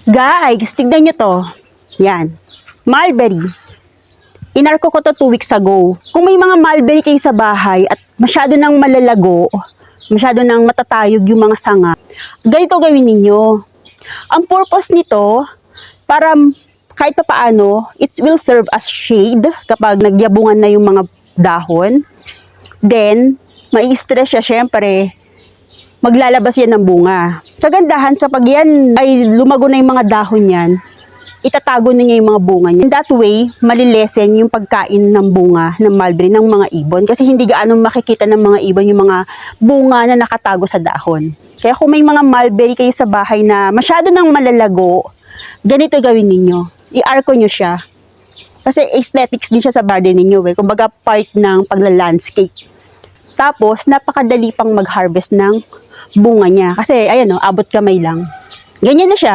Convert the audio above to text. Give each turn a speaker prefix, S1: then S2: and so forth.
S1: Guys, tignan nyo to. Yan. Mulberry. Inarko ko to 2 weeks ago. Kung may mga mulberry kayo sa bahay at masyado nang malalago, masyado nang matatayog yung mga sanga, ganito gawin ninyo. Ang purpose nito, para kahit pa paano, it will serve as shade kapag nagyabungan na yung mga dahon. Then, mai-stress siya syempre, maglalabas yan ng bunga. Kagandahan, kapag yan ay lumago na yung mga dahon yan, itatago na niya yung mga bunga niya. In that way, malilesen yung pagkain ng bunga ng mulberry ng mga ibon. Kasi hindi gaano makikita ng mga ibon yung mga bunga na nakatago sa dahon. Kaya kung may mga mulberry kayo sa bahay na masyado nang malalago, ganito gawin ninyo. I-arco nyo siya. Kasi aesthetics din siya sa garden ninyo. Kumbaga part ng pagla-landscape. Tapos, napakadali pang mag-harvest ng bunga niya. Kasi, ayan o, abot kamay lang. Ganyan na siya.